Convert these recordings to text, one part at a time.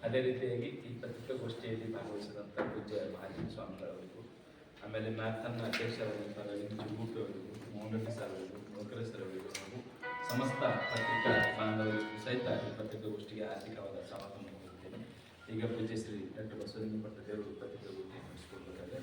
ಅದೇ ರೀತಿಯಾಗಿ ಈ ಪತ್ರಿಕಾಗೋಷ್ಠಿಯಲ್ಲಿ ಭಾಗವಹಿಸಿದಂಥ ಪೂಜ್ಯ ಮಹಾಜನ್ ಸ್ವಾಮಿಗಳವರಿಗೂ, ಆಮೇಲೆ ಮ್ಯಾಥನ್ನ ಅಧ್ಯಕ್ಷರಾದಂಥ ರವೀಂದ್ರ ಚುಬೂಟು ಅವರಿಗೂ, ಮೌಂಡಟಿ ಸರ್ ಅವರಿಗೂ, ನೌಕರ ಸರ್ ಅವರಿಗೂ ಹಾಗೂ ಸಮಸ್ತ ಪತ್ರಿಕಾ ಬಾಂಧವರಿಗೂ ಸಹಿತ ಈ ಪತ್ರಿಕಾಗೋಷ್ಠಿಗೆ ಆರ್ಥಿಕವಾದ ಸ್ವಾಗತವನ್ನು ಕೊಡುತ್ತೇನೆ. ಈಗ ಪೂಜ್ಯ ಶ್ರೀ ಡಾಕ್ಟರ್ ಬಸವಲಿಂಗ ಭಟ್ಟದೇವರು ಪತ್ರಿಕಾಗೋಷ್ಠಿ ನಡೆಸಿಕೊಡ್ಬೇಕಾದ್ರೆ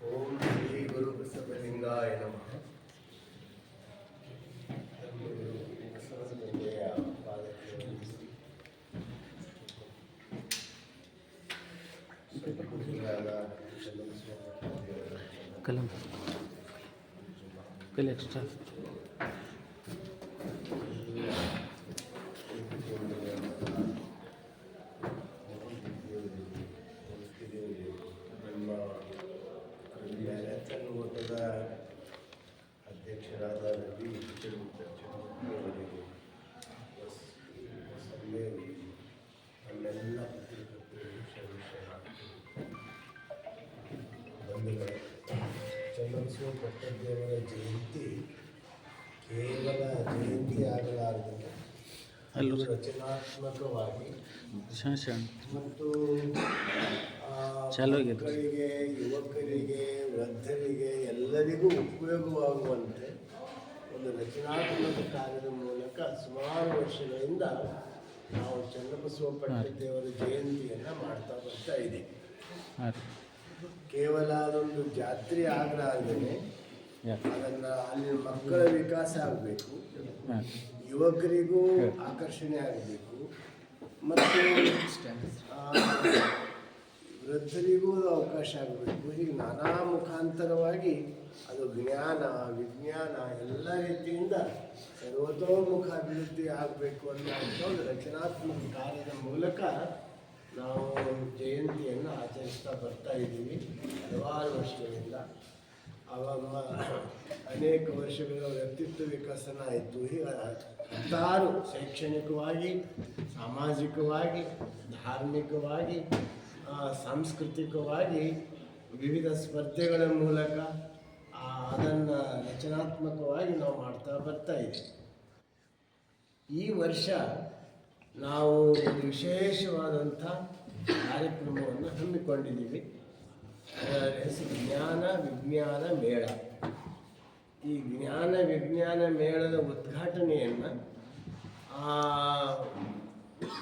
ಓಂ ಶ್ರೀ ಗುರು ಬಸವಲಿಂಗಾಯ ನಮಃ. ಬಸವಲಿಂಗೆಯ ಪಾದಕ್ಕೆ ವಂದಿಸಿ कलम कल एक्स्ट्रा ಮ್ಯಾರಥಾನ್ ಓಟದ ಅಧ್ಯಕ್ಷರಾದ ರವಿ ಅವರಿಗೆ ನಮ್ಮೆಲ್ಲ ಬಂಧುಗಳೇ, ಚನ್ನಬಸವ ಪಟ್ಟದೇವರ ಜಯಂತಿ ಕೇವಲ ಜಯಂತಿ ಆಗಲಾರದು, ರಚನಾತ್ಮಕವಾಗಿ ಮತ್ತು ಮಕ್ಕಳಿಗೆ, ಯುವಕರಿಗೆ, ವೃದ್ಧರಿಗೆ ಎಲ್ಲರಿಗೂ ಉಪಯೋಗವಾಗುವಂತೆ ಒಂದು ರಚನಾತ್ಮಕ ಕಾರ್ಯದ ಮೂಲಕ ಸುಮಾರು ವರ್ಷಗಳಿಂದ ನಾವು ಚನ್ನಬಸವ ಪಟ್ಟದೇವರ ಜಯಂತಿಯನ್ನು ಮಾಡ್ತಾ ಬರ್ತಾ ಇದ್ದೀವಿ. ಕೇವಲ ಅದೊಂದು ಜಾತ್ರೆ ಆಗಲಾರ್ದೇ ಅದನ್ನು ಅಲ್ಲಿ ಮಕ್ಕಳ ವಿಕಾಸ ಆಗಬೇಕು, ಯುವಕರಿಗೂ ಆಕರ್ಷಣೆ ಆಗಬೇಕು ಮತ್ತು ವೃದ್ಧರಿಗೂ ಅವಕಾಶ ಆಗಬೇಕು. ಹೀಗೆ ನಾನಾ ಮುಖಾಂತರವಾಗಿ ಅದು ಜ್ಞಾನ, ವಿಜ್ಞಾನ ಎಲ್ಲ ರೀತಿಯಿಂದ ಸರ್ವತೋಮುಖ ಅಭಿವೃದ್ಧಿ ಆಗಬೇಕು ಅನ್ನುವಂಥ ಒಂದು ರಚನಾತ್ಮಕ ಕಾರ್ಯದ ಮೂಲಕ ನಾವು ಜಯಂತಿಯನ್ನು ಆಚರಿಸ್ತಾ ಬರ್ತಾ ಇದ್ದೀವಿ ಹಲವಾರು ವರ್ಷಗಳಿಂದ. ಅನೇಕ ವರ್ಷಗಳ ವ್ಯಕ್ತಿತ್ವ ವಿಕಸನ ಆಯಿತು. ಈಗ ಹತ್ತಾರು ಶೈಕ್ಷಣಿಕವಾಗಿ, ಸಾಮಾಜಿಕವಾಗಿ, ಧಾರ್ಮಿಕವಾಗಿ, ಸಾಂಸ್ಕೃತಿಕವಾಗಿ ವಿವಿಧ ಸ್ಪರ್ಧೆಗಳ ಮೂಲಕ ಅದನ್ನು ರಚನಾತ್ಮಕವಾಗಿ ನಾವು ಮಾಡ್ತಾ ಬರ್ತಾ ಇದ್ದೀವಿ. ಈ ವರ್ಷ ನಾವು ಒಂದು ವಿಶೇಷವಾದಂಥ ಕಾರ್ಯಕ್ರಮವನ್ನು ಹಮ್ಮಿಕೊಂಡಿದ್ದೀವಿ. ಅದರ ಹೆಸರು ಜ್ಞಾನ ವಿಜ್ಞಾನ ಮೇಳ. ಈ ಜ್ಞಾನ ವಿಜ್ಞಾನ ಮೇಳದ ಉದ್ಘಾಟನೆಯನ್ನು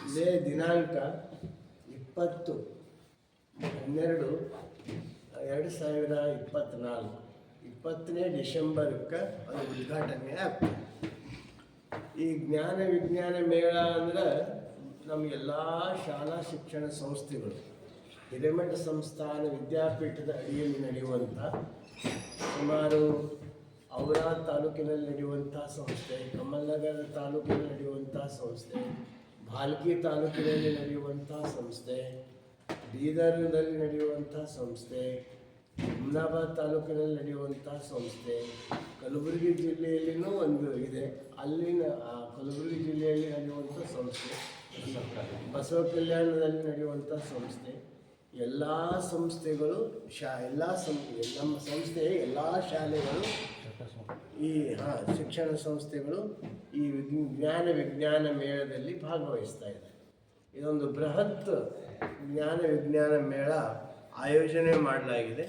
ಇದೇ ದಿನಾಂಕ 20/12/2024 20ನೇ ಡಿಸೆಂಬರ್ಗೆ ಅದು ಉದ್ಘಾಟನೆ ಆಗ್ತದೆ. ಈ ಜ್ಞಾನ ವಿಜ್ಞಾನ ಮೇಳ ಅಂದರೆ ನಮಗೆಲ್ಲ ಶಾಲಾ ಶಿಕ್ಷಣ ಸಂಸ್ಥೆಗಳು, ಹಿರೇಮಠ ಸಂಸ್ಥಾನ ವಿದ್ಯಾಪೀಠದ ಅಡಿಯಲ್ಲಿ ನಡೆಯುವಂಥ, ಸುಮಾರು ಔರಾದ್ ತಾಲೂಕಿನಲ್ಲಿ ನಡೆಯುವಂಥ ಸಂಸ್ಥೆ, ಕಮಲನಗರ ತಾಲೂಕಿನಲ್ಲಿ ನಡೆಯುವಂಥ ಸಂಸ್ಥೆ, ಭಾಲ್ಕಿ ತಾಲೂಕಿನಲ್ಲಿ ನಡೆಯುವಂಥ ಸಂಸ್ಥೆ, ಬೀದರ್ನಲ್ಲಿ ನಡೆಯುವಂಥ ಸಂಸ್ಥೆ, ಹುಮ್ನಾಬಾದ್ ತಾಲೂಕಿನಲ್ಲಿ ನಡೆಯುವಂಥ ಸಂಸ್ಥೆ, ಕಲಬುರಗಿ ಜಿಲ್ಲೆಯಲ್ಲಿನೂ ಒಂದು ಇದೆ, ಅಲ್ಲಿನ ಕಲಬುರಗಿ ಜಿಲ್ಲೆಯಲ್ಲಿ ನಡೆಯುವಂಥ ಸಂಸ್ಥೆ, ಬಸವ ಕಲ್ಯಾಣದಲ್ಲಿ ನಡೆಯುವಂಥ ಸಂಸ್ಥೆ, ಎಲ್ಲ ಸಂಸ್ಥೆಗಳು ನಮ್ಮ ಸಂಸ್ಥೆಯ ಎಲ್ಲ ಶಾಲೆಗಳು, ಈ ಶಿಕ್ಷಣ ಸಂಸ್ಥೆಗಳು ಈ ಜ್ಞಾನ ವಿಜ್ಞಾನ ಮೇಳದಲ್ಲಿ ಭಾಗವಹಿಸ್ತಾ ಇದೆ. ಇದೊಂದು ಬೃಹತ್ ಜ್ಞಾನ ವಿಜ್ಞಾನ ಮೇಳ ಆಯೋಜನೆ ಮಾಡಲಾಗಿದೆ.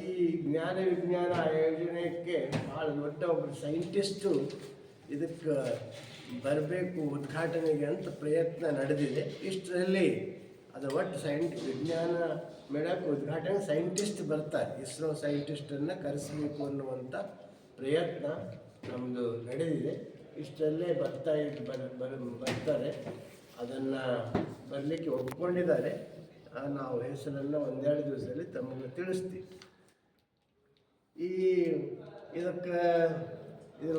ಈ ಜ್ಞಾನ ವಿಜ್ಞಾನ ಆಯೋಜನೆಗೆ ಭಾಳ ದೊಡ್ಡ ಒಬ್ಬರು ಸೈಂಟಿಸ್ಟು ಇದಕ್ಕೆ ಬರಬೇಕು ಉದ್ಘಾಟನೆಗೆ ಅಂತ ಪ್ರಯತ್ನ ನಡೆದಿದೆ. ಇಷ್ಟರಲ್ಲಿ ಅದು ಒಟ್ಟು ವಿಜ್ಞಾನ ಮೇಳಕ್ಕೆ ಉದ್ಘಾಟನೆ ಸೈಂಟಿಸ್ಟ್ ಬರ್ತಾರೆ, ಇಸ್ರೋ ಸೈಂಟಿಸ್ಟನ್ನು ಕರೆಸಬೇಕು ಅನ್ನುವಂಥ ಪ್ರಯತ್ನ ನಮ್ಮದು ನಡೆದಿದೆ. ಇಷ್ಟರಲ್ಲೇ ಬರ್ತಾರೆ, ಅದನ್ನು ಬರಲಿಕ್ಕೆ ಒಪ್ಕೊಂಡಿದ್ದಾರೆ. ನಾವು ಹೆಸರನ್ನು ಒಂದೆರಡು ದಿವಸದಲ್ಲಿ ತಮಗೆ ತಿಳಿಸ್ತೀವಿ. ಇದರ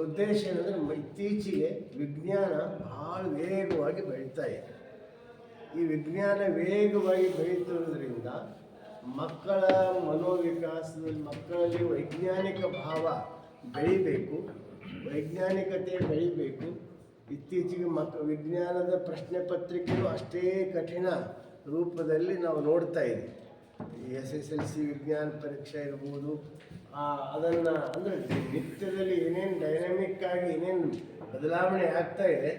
ಉದ್ದೇಶ ಏನಂದರೆ, ಇತ್ತೀಚೆಗೆ ವಿಜ್ಞಾನ ಭಾಳ ವೇಗವಾಗಿ ಬೆಳೀತಾ ಇದೆ. ಈ ವಿಜ್ಞಾನ ವೇಗವಾಗಿ ಬೆಳೀತಿರೋದ್ರಿಂದ ಮಕ್ಕಳ ಮನೋವಿಕಾಸದಲ್ಲಿ, ಮಕ್ಕಳಲ್ಲಿ ವೈಜ್ಞಾನಿಕ ಭಾವ ಬೆಳಿಬೇಕು, ವೈಜ್ಞಾನಿಕತೆ ಬೆಳಿಬೇಕು. ಇತ್ತೀಚೆಗೆ ವಿಜ್ಞಾನದ ಪ್ರಶ್ನೆ ಪತ್ರಿಕೆಯು ಅಷ್ಟೇ ಕಠಿಣ ರೂಪದಲ್ಲಿ ನಾವು ನೋಡ್ತಾ ಇದ್ದೀವಿ. ಈ SSLC ವಿಜ್ಞಾನ ಪರೀಕ್ಷೆ ಇರ್ಬೋದು, ಅದನ್ನು ಅಂದರೆ ನಿತ್ಯದಲ್ಲಿ ಏನೇನು ಡೈನಾಮಿಕ್ ಆಗಿ ಏನೇನು ಬದಲಾವಣೆ ಆಗ್ತಾ ಇದೆ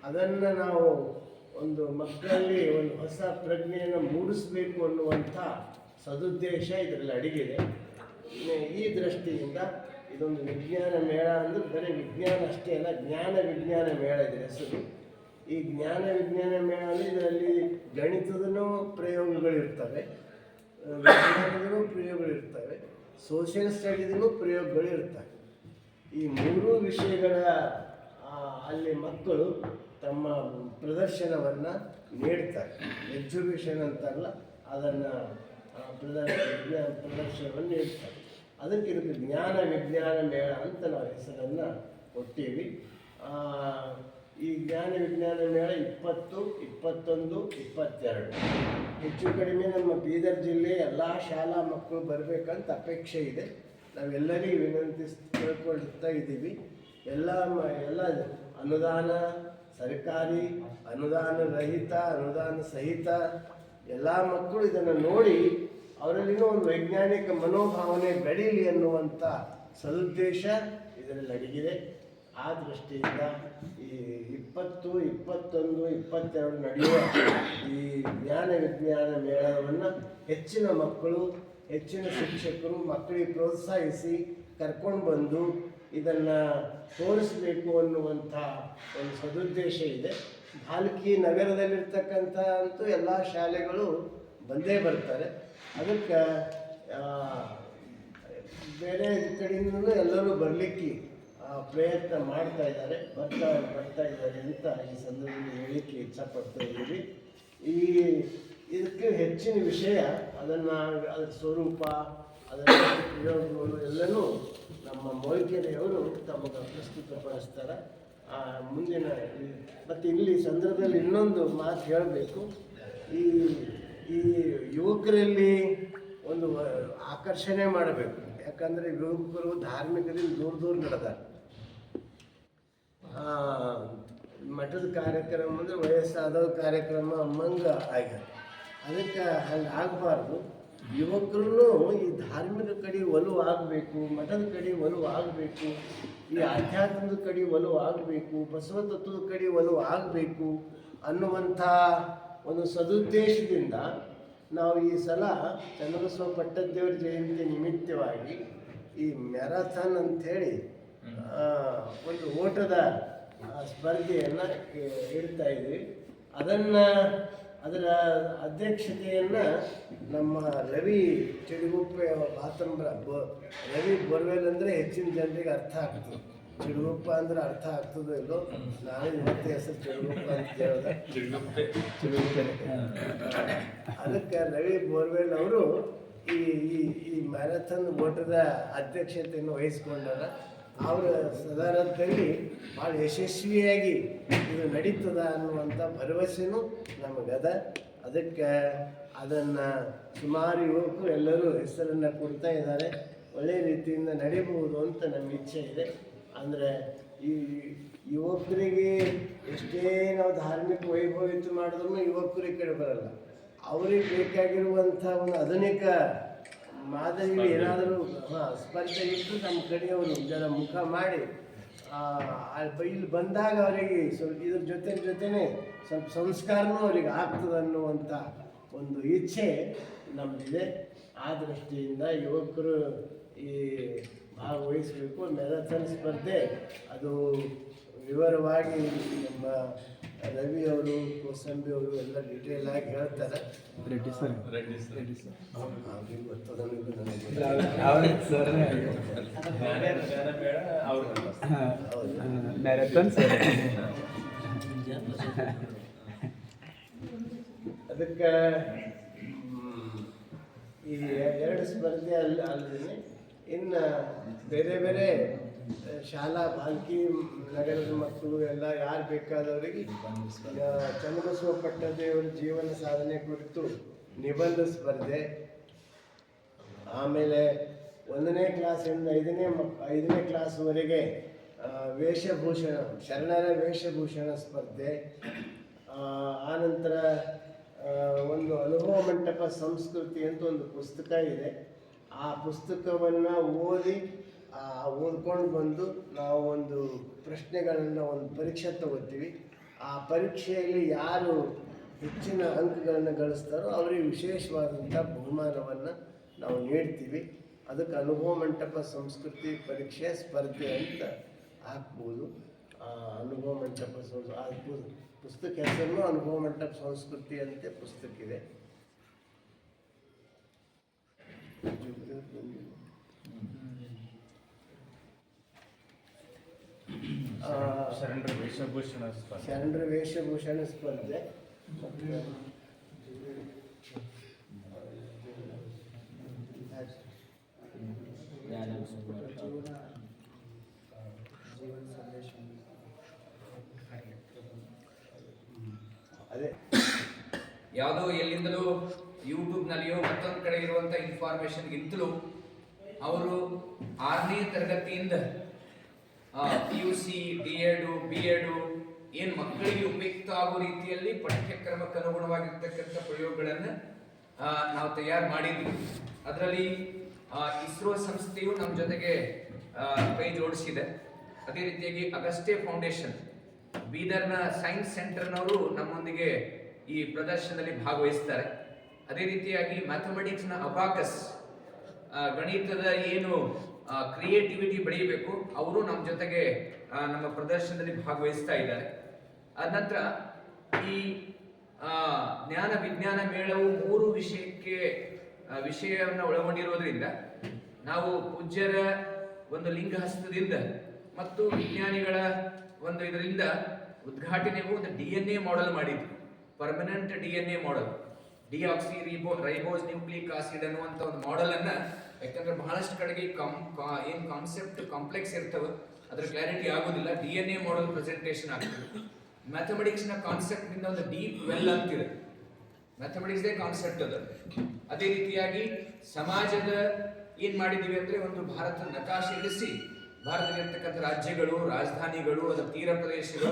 ಅದನ್ನು ನಾವು ಒಂದು ಮಕ್ಕಳಲ್ಲಿ ಒಂದು ಹೊಸ ಪ್ರಜ್ಞೆಯನ್ನು ಮೂಡಿಸಬೇಕು ಅನ್ನುವಂಥ ಸದುದ್ದೇಶ ಇದರಲ್ಲಿ ಅಡಗಿದೆ. ಈ ದೃಷ್ಟಿಯಿಂದ ಇದೊಂದು ವಿಜ್ಞಾನ ಮೇಳ ಅಂದರೆ ಬರೀ ವಿಜ್ಞಾನ ಅಷ್ಟೇ ಅಲ್ಲ, ಜ್ಞಾನ ವಿಜ್ಞಾನ ಮೇಳ ಇದೆ ಹೆಸರು. ಈ ಜ್ಞಾನ ವಿಜ್ಞಾನ ಮೇಳ ಅಂದರೆ ಇದರಲ್ಲಿ ಗಣಿತದೂ ಪ್ರಯೋಗಗಳಿರ್ತವೆ, ವಿಜ್ಞಾನದೂ ಪ್ರಯೋಗಗಳಿರ್ತವೆ, ಸೋಷಿಯಲ್ ಸ್ಟಡೀಸ್ಗೂ ಪ್ರಯೋಗಗಳಿರ್ತವೆ. ಈ ಮೂರೂ ವಿಷಯಗಳ ಅಲ್ಲಿ ಮಕ್ಕಳು ತಮ್ಮ ಪ್ರದರ್ಶನವನ್ನು ನೀಡ್ತಾರೆ. ಎಕ್ಸಿಬಿಷನ್ ಅಂತಾರಲ್ಲ ಅದನ್ನು ಪ್ರದರ್ಶನವನ್ನು ನೀಡ್ತಾರೆ. ಅದಕ್ಕೆ ಇದಕ್ಕೆ ಜ್ಞಾನ ವಿಜ್ಞಾನ ಮೇಳ ಅಂತ ನಾವು ಹೆಸರನ್ನು ಕೊಟ್ಟೀವಿ. ಈ ಜ್ಞಾನ ವಿಜ್ಞಾನ ಮೇಳ 20, 21, 22 ಹೆಚ್ಚು ಕಡಿಮೆ ನಮ್ಮ ಬೀದರ್ ಜಿಲ್ಲೆ ಎಲ್ಲ ಶಾಲಾ ಮಕ್ಕಳು ಬರಬೇಕಂತ ಅಪೇಕ್ಷೆ ಇದೆ. ನಾವೆಲ್ಲರಿಗೂ ತಿಳ್ಕೊಳ್ತಾ ಇದ್ದೀವಿ. ಎಲ್ಲ ಅನುದಾನ, ಸರ್ಕಾರಿ ಅನುದಾನ ರಹಿತ, ಅನುದಾನ ಸಹಿತ ಎಲ್ಲ ಮಕ್ಕಳು ಇದನ್ನು ನೋಡಿ ಅವರಲ್ಲಿನೂ ಒಂದು ವೈಜ್ಞಾನಿಕ ಮನೋಭಾವನೆ ಬೆಳೀಲಿ ಅನ್ನುವಂಥ ಸದುದ್ದೇಶ ಇದರಲ್ಲಿ ಅಡಗಿದೆ. ಆ ದೃಷ್ಟಿಯಿಂದ ಈ 20, 21, 22 ನಡೆಯುವ ಈ ಜ್ಞಾನ ವಿಜ್ಞಾನ ಮೇಳವನ್ನು ಹೆಚ್ಚಿನ ಮಕ್ಕಳು, ಹೆಚ್ಚಿನ ಶಿಕ್ಷಕರು ಮಕ್ಕಳಿಗೆ ಪ್ರೋತ್ಸಾಹಿಸಿ ಕರ್ಕೊಂಡು ಬಂದು ಇದನ್ನು ತೋರಿಸಬೇಕು ಅನ್ನುವಂಥ ಒಂದು ಸದುದ್ದೇಶ ಇದೆ. ಭಾಲ್ಕಿ ನಗರದಲ್ಲಿರ್ತಕ್ಕಂಥ ಅಂತೂ ಎಲ್ಲ ಶಾಲೆಗಳು ಬಂದೇ ಬರ್ತಾರೆ. ಅದಕ್ಕೆ ಬೇರೆ ಕಡೆಯಿಂದಲೂ ಎಲ್ಲರೂ ಬರಲಿಕ್ಕೆ ಪ್ರಯತ್ನ ಮಾಡ್ತಾ ಇದ್ದಾರೆ, ಬರ್ತಾ ಇದ್ದಾರೆ ಅಂತ ಈ ಸಂದರ್ಭದಲ್ಲಿ ಹೇಳಿಕ್ಕೆ ಇಚ್ಛಪಡ್ತಾ ಇದ್ದೀವಿ. ಇದಕ್ಕೆ ಹೆಚ್ಚಿನ ವಿಷಯ ಅದರ ಸ್ವರೂಪ, ಅದರ ಪ್ರಯೋಗಗಳು ಎಲ್ಲನೂ ನಮ್ಮ ಮೊಯ್ಕೆರೆಯವರು ತಮಗೆ ಪ್ರಸ್ತುತಪಡಿಸ್ತಾರೆ. ಮುಂದಿನ ಮತ್ತು ಇಲ್ಲಿ ಸಂದರ್ಭದಲ್ಲಿ ಇನ್ನೊಂದು ಮಾತು ಹೇಳಬೇಕು. ಈ ಯುವಕರಲ್ಲಿ ಒಂದು ಆಕರ್ಷಣೆ ಮಾಡಬೇಕು. ಯಾಕಂದರೆ ಯುವಕರು ಧಾರ್ಮಿಕದಿಂದ ದೂರ ನಡೆದಾರೆ. ಮಠದ ಕಾರ್ಯಕ್ರಮ ಅಂದರೆ ವಯಸ್ಸಾದವ್ರ ಕಾರ್ಯಕ್ರಮ ಮಂಗ ಆಗ್ಯದ. ಅದಕ್ಕೆ ಹಂಗೆ ಆಗಬಾರ್ದು. ಯುವಕರು ಈ ಧಾರ್ಮಿಕ ಕಡೆ ಒಲವು ಆಗಬೇಕು, ಮಠದ ಕಡೆ ಒಲವು ಆಗಬೇಕು, ಈ ಆಧ್ಯಾತ್ಮದ ಕಡೆ ಒಲವು ಆಗಬೇಕು, ಬಸವ ತತ್ವದ ಕಡೆ ಒಲವು ಆಗಬೇಕು ಅನ್ನುವಂಥ ಒಂದು ಸದುದ್ದೇಶದಿಂದ ನಾವು ಈ ಸಲ ಚನ್ನಬಸವ ಪಟ್ಟದೇವರ ಜಯಂತಿ ನಿಮಿತ್ತವಾಗಿ ಈ ಮ್ಯಾರಥಾನ್ ಅಂಥೇಳಿ ಒಂದು ಓಟದ ಸ್ಪರ್ಧೆಯನ್ನು ಇಡ್ತಾ ಇದ್ವಿ. ಅದರ ಅಧ್ಯಕ್ಷತೆಯನ್ನು ನಮ್ಮ ರವಿ ಚಿಡುಗುಪ್ಪೆ ಬಾತಂಬ್ರ ರವಿ ಬೋರ್ವೆಲ್ ಅಂದರೆ ಹೆಚ್ಚಿನ ಜನರಿಗೆ ಅರ್ಥ ಆಗ್ತದೆ. ಚಿಡುಗುಪ್ಪ ಅಂದ್ರೆ ಅರ್ಥ ಆಗ್ತದೋ ಇಲ್ಲೋ, ನಾನು ಇವತ್ತು ಹೆಸರು ಚಿಡುಗುಪ್ಪ ಅಂತ ಹೇಳಿದೆ. ಅದಕ್ಕೆ ರವಿ ಬೋರ್ವೆಲ್ ಅವರು ಈ ಮ್ಯಾರಥಾನ್ ಓಟದ ಅಧ್ಯಕ್ಷತೆಯನ್ನು ವಹಿಸ್ಕೊಂಡಾರ. ಅವರ ಸದಾರದಲ್ಲಿ ಭಾಳ ಯಶಸ್ವಿಯಾಗಿ ಇದು ನಡೀತದ ಅನ್ನುವಂಥ ಭರವಸೆನೂ ನಮಗದ. ಅದಕ್ಕೆ ಅದನ್ನು ಸುಮಾರು ಯುವಕರು ಎಲ್ಲರೂ ಹೆಸರನ್ನು ಕೊಡ್ತಾ ಇದ್ದಾರೆ. ಒಳ್ಳೆಯ ರೀತಿಯಿಂದ ನಡೀಬಹುದು ಅಂತ ನಮ್ಮ ಇಚ್ಛೆ ಇದೆ. ಅಂದರೆ ಈ ಯುವಕರಿಗೆ ಎಷ್ಟೇ ನಾವು ಧಾರ್ಮಿಕ ವೈಭವಿತ ಮಾಡಿದ್ರೂ ಯುವಕರು ಈ ಕಡೆ ಬರಲ್ಲ. ಅವ್ರಿಗೆ ಬೇಕಾಗಿರುವಂಥ ಒಂದು ಆಧುನಿಕ ಮಾದರಿಗಳು ಏನಾದರೂ ಸ್ಪರ್ಧೆ ಇಟ್ಟು ನಮ್ಮ ಕಡೆಯವರು ಜನ ಮುಖ ಮಾಡಿ ಇಲ್ಲಿ ಬಂದಾಗ ಅವರಿಗೆ ಸ್ವಲ್ಪ ಇದ್ರ ಜೊತೆನೇ ಸ್ವಲ್ಪ ಸಂಸ್ಕಾರನೂ ಅವರಿಗೆ ಆಗ್ತದೆ ಅನ್ನುವಂಥ ಒಂದು ಇಚ್ಛೆ ನಮ್ಮದಿದೆ. ಆ ದೃಷ್ಟಿಯಿಂದ ಯುವಕರು ಈ ಭಾಗವಹಿಸಬೇಕು. ಮ್ಯಾರಥಾನ್ ಸ್ಪರ್ಧೆ ಅದು ವಿವರವಾಗಿ ನಮ್ಮ ರವಿ ಅವರು, ಕೋಸಂಬಿ ಅವರು ಎಲ್ಲ ಡೀಟೇಲ್ ಆಗಿ ಹೇಳ್ತಾರೆ. Reddy sir marathon sir. ಅದಕ್ಕೆ ಈ ಎರಡು ಸ್ಪರ್ಧೆ ಅಲ್ಲದೆ ಇನ್ನು ಬೇರೆ ಬೇರೆ ಶಾಲಾ ಬಾಲ್ಕಿ ನಗರದ ಮಕ್ಕಳು ಎಲ್ಲ ಯಾರು ಬೇಕಾದವರಿಗೆ ಚನ್ನಬಸವ ಪಟ್ಟದೇವರ ಜೀವನ ಸಾಧನೆ ಕುರಿತು ನಿಬಂಧ ಸ್ಪರ್ಧೆ, ಆಮೇಲೆ 1ನೇ ಕ್ಲಾಸಿಂದ 5ನೇ ಕ್ಲಾಸ್ವರೆಗೆ ವೇಷಭೂಷಣ, ಶರಣರ ವೇಷಭೂಷಣ ಸ್ಪರ್ಧೆ, ಆನಂತರ ಒಂದು ಅನುಭವ ಮಂಟಪ ಸಂಸ್ಕೃತಿ ಅಂತ ಒಂದು ಪುಸ್ತಕ ಇದೆ. ಆ ಪುಸ್ತಕವನ್ನು ಓದ್ಕೊಂಡು ಬಂದು ನಾವು ಒಂದು ಪ್ರಶ್ನೆಗಳನ್ನು ಒಂದು ಪರೀಕ್ಷೆ ತಗೋತೀವಿ. ಆ ಪರೀಕ್ಷೆಯಲ್ಲಿ ಯಾರು ಹೆಚ್ಚಿನ ಅಂಕಗಳನ್ನು ಗಳಿಸ್ತಾರೋ ಅವರಿಗೆ ವಿಶೇಷವಾದಂಥ ಬಹುಮಾನವನ್ನು ನಾವು ನೀಡ್ತೀವಿ. ಅದಕ್ಕೆ ಅನುಭವ ಮಂಟಪ ಸಂಸ್ಕೃತಿ ಪರೀಕ್ಷೆ ಸ್ಪರ್ಧೆ ಅಂತ ಹಾಕ್ಬೋದು. ಅನುಭವ ಮಂಟಪ ಪುಸ್ತಕ ಹೆಸರು ಅನುಭವ ಮಂಟಪ ಸಂಸ್ಕೃತಿ ಅಂತ ಪುಸ್ತಕ ಇದೆ. ಶರಣರ ವೇಷಭೂಷಣ ಸ್ಪರ್ಧೆ ಅದೇ ಯಾವುದೋ ಎಲ್ಲಿಂದಲೂ ಯೂಟ್ಯೂಬ್ನಲ್ಲಿಯೋ ಮತ್ತೊಂದು ಕಡೆ ಇರುವಂಥ ಇನ್ಫಾರ್ಮೇಷನ್ಗಿಂತಲೂ ಅವರು 6ನೇ ತರಗತಿಯಿಂದ PUC, D.Ed, B.Ed ಏನು ಮಕ್ಕಳಿಗೆ ಉಪಯುಕ್ತ ಆಗೋ ರೀತಿಯಲ್ಲಿ ಪಠ್ಯಕ್ರಮಕ್ಕೆ ಅನುಗುಣವಾಗಿರ್ತಕ್ಕಂಥ ಪ್ರಯೋಗಗಳನ್ನು ನಾವು ತಯಾರು ಮಾಡಿದ್ವಿ. ಅದರಲ್ಲಿ ಇಸ್ರೋ ಸಂಸ್ಥೆಯು ನಮ್ಮ ಜೊತೆಗೆ ಕೈ ಜೋಡಿಸಿದೆ. ಅದೇ ರೀತಿಯಾಗಿ ಅಗಸ್ಟೆ ಫೌಂಡೇಶನ್ ಬೀದರ್ನ ಸೈನ್ಸ್ ಸೆಂಟರ್ನವರು ನಮ್ಮೊಂದಿಗೆ ಈ ಪ್ರದರ್ಶನದಲ್ಲಿ ಭಾಗವಹಿಸ್ತಾರೆ. ಅದೇ ರೀತಿಯಾಗಿ ಮ್ಯಾಥಮೆಟಿಕ್ಸ್ನ ಅಬಾಕಸ್ ಗಣಿತದ ಏನು ಕ್ರಿಯೇಟಿವಿಟಿ ಬೆಳೆಯಬೇಕು ಅವರು ನಮ್ಮ ಜೊತೆಗೆ ನಮ್ಮ ಪ್ರದರ್ಶನದಲ್ಲಿ ಭಾಗವಹಿಸ್ತಾ ಇದ್ದಾರೆ. ಅದ ನಂತರ ಈ ಜ್ಞಾನ ವಿಜ್ಞಾನ ಮೇಳವು 3 ವಿಷಯವನ್ನು ಒಳಗೊಂಡಿರೋದ್ರಿಂದ ನಾವು ಪೂಜ್ಯರ ಒಂದು ಲಿಂಗ ಹಸ್ತದಿಂದ ಮತ್ತು ವಿಜ್ಞಾನಿಗಳ ಒಂದು ಇದರಿಂದ ಉದ್ಘಾಟನೆಗೂ ಒಂದು DNA ಮಾಡೆಲ್ ಮಾಡಿದ್ವಿ. Permanent DNA model, deoxy ribose nucleic acid ಅನ್ನುವಂಥ ಒಂದು ಮಾಡೆಲ್ ಅನ್ನ, ಯಾಕಂದ್ರೆ ಬಹಳಷ್ಟು ಕಡೆಗೆ ಏನು ಕಾನ್ಸೆಪ್ಟ್ ಕಾಂಪ್ಲೆಕ್ಸ್ ಇರ್ತವೆ, ಅದ್ರ ಕ್ಲಾರಿಟಿ ಆಗೋದಿಲ್ಲ. DNA ಮಾಡೆಲ್ ಪ್ರೆಸೆಂಟೇಷನ್ ಆಗ್ತದೆ. ಮ್ಯಾಥಮೆಟಿಕ್ಸ್ನ ಕಾನ್ಸೆಪ್ಟ್ ನಿಂದ ಒಂದು ಡೀಪ್ ವೆಲ್ ಅಂತಿದೆ. ಮ್ಯಾಥಮೆಟಿಕ್ಸ್ದೇ ಕಾನ್ಸೆಪ್ಟ್ ಅದ. ಅದೇ ರೀತಿಯಾಗಿ ಸಮಾಜದ ಏನ್ ಮಾಡಿದೀವಿ ಅಂದ್ರೆ ಒಂದು ಭಾರತ ನಕಾಶೆ ಇಳಿಸಿ ಭಾರತದಲ್ಲಿರ್ತಕ್ಕಂಥ ರಾಜ್ಯಗಳು, ರಾಜಧಾನಿಗಳು, ಅದರ ತೀರ ಪ್ರದೇಶಗಳು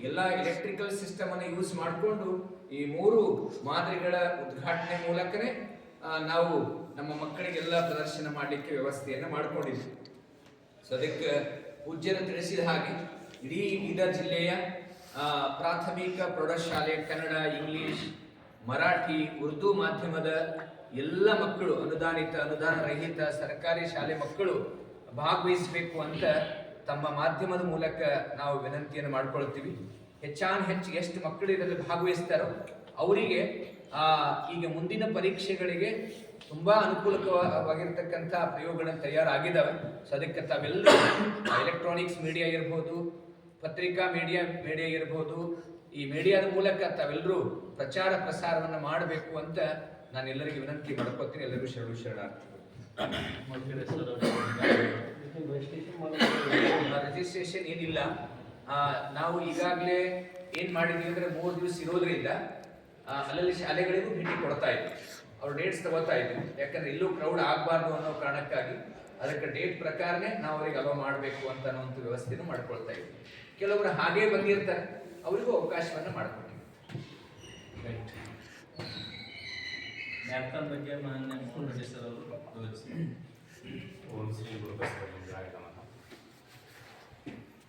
ಎಲ್ಲ ಎಲೆಕ್ಟ್ರಿಕಲ್ ಸಿಸ್ಟಮ್ ಅನ್ನು ಯೂಸ್ ಮಾಡಿಕೊಂಡು ಈ 3 ಮಾದರಿಗಳ ಉದ್ಘಾಟನೆ ಮೂಲಕನೇ ನಾವು ನಮ್ಮ ಮಕ್ಕಳಿಗೆಲ್ಲ ಪ್ರದರ್ಶನ ಮಾಡಲಿಕ್ಕೆ ವ್ಯವಸ್ಥೆಯನ್ನು ಮಾಡಿಕೊಂಡಿದ್ವಿ. ಸೊ ಅದಕ್ಕೆ ಪೂಜ್ಯರು ತಿಳಿಸಿದ ಹಾಗೆ ಇಡೀ ಬೀದರ್ ಜಿಲ್ಲೆಯ ಪ್ರಾಥಮಿಕ ಪ್ರೌಢಶಾಲೆ ಕನ್ನಡ, ಇಂಗ್ಲಿಷ್, ಮರಾಠಿ, ಉರ್ದು ಮಾಧ್ಯಮದ ಎಲ್ಲ ಮಕ್ಕಳು, ಅನುದಾನ ರಹಿತ ಸರ್ಕಾರಿ ಶಾಲೆ ಮಕ್ಕಳು ಭಾಗವಹಿಸಬೇಕು ಅಂತ ತಮ್ಮ ಮಾಧ್ಯಮದ ಮೂಲಕ ನಾವು ವಿನಂತಿಯನ್ನು ಮಾಡ್ಕೊಳ್ತೀವಿ. ಹೆಚ್ಚು ಎಷ್ಟು ಮಕ್ಕಳು ಇದರಲ್ಲಿ ಭಾಗವಹಿಸ್ತಾರೋ ಅವರಿಗೆ ಈಗ ಮುಂದಿನ ಪರೀಕ್ಷೆಗಳಿಗೆ ತುಂಬಾ ಅನುಕೂಲಕವಾಗಿರ್ತಕ್ಕಂಥ ಪ್ರಯೋಗಗಳನ್ನು ತಯಾರಾಗಿದ್ದಾವೆ. ಸೊ ಅದಕ್ಕೆ ತಾವೆಲ್ಲರೂ ಎಲೆಕ್ಟ್ರಾನಿಕ್ಸ್ ಮೀಡಿಯಾ ಇರ್ಬೋದು, ಪತ್ರಿಕಾ ಮೀಡಿಯಾ ಇರ್ಬೋದು, ಈ ಮೀಡಿಯಾದ ಮೂಲಕ ತಾವೆಲ್ಲರೂ ಪ್ರಚಾರ ಪ್ರಸಾರವನ್ನು ಮಾಡಬೇಕು ಅಂತ ನಾನು ಎಲ್ಲರಿಗೂ ವಿನಂತಿ ಮಾಡ್ಕೊತೀನಿ. ಎಲ್ಲರಿಗೂ ಶರಣಾರ್ಥಿ. ರಿಜಿಸ್ಟ್ರೇಷನ್ ಏನಿಲ್ಲ. ನಾವು ಈಗಾಗಲೇ ಏನ್ ಮಾಡಿದ್ವಿ ಅಂದ್ರೆ 3 ದಿವಸ ಇರೋದ್ರಿಂದ ಅಲ್ಲಲ್ಲಿ ಶಾಲೆಗಳಿಗೂ ಭೇಟಿ ಕೊಡ್ತಾ ಇದ್ವಿ. ಅವ್ರ ಡೇಟ್ಸ್ ತಗೋತಾ ಇದ್ವಿ. ಯಾಕಂದ್ರೆ ಇಲ್ಲೂ ಕ್ರೌಡ್ ಆಗಬಾರ್ದು ಅನ್ನೋ ಕಾರಣಕ್ಕಾಗಿ ಅದಕ್ಕೆ ಡೇಟ್ ಪ್ರಕಾರನೇ ನಾವು ಅವರಿಗೆ ಅಲೋ ಮಾಡಬೇಕು ಅಂತ ಅನ್ನೋಂಥ ವ್ಯವಸ್ಥೆನೂ ಮಾಡ್ಕೊಳ್ತಾ ಇದ್ವಿ. ಕೆಲವರು ಹಾಗೇ ಬಂದಿರ್ತಾರೆ, ಅವರಿಗೂ ಅವಕಾಶವನ್ನು ಮಾಡಿಕೊಟ್ಟಿವಿ. ಮ್ಯಾಥಾನ್ ಬಗ್ಗೆ ಮಾನ್ಯ ಮೋಹನ್ ರೆಡ್ಡಿ ಸರ್ ಅವರು ವಿವರಿಸಿ. ಓಂ ಶ್ರೀ ಗುರುಬಸವಲಿಂಗಾಯ ನಮಃ.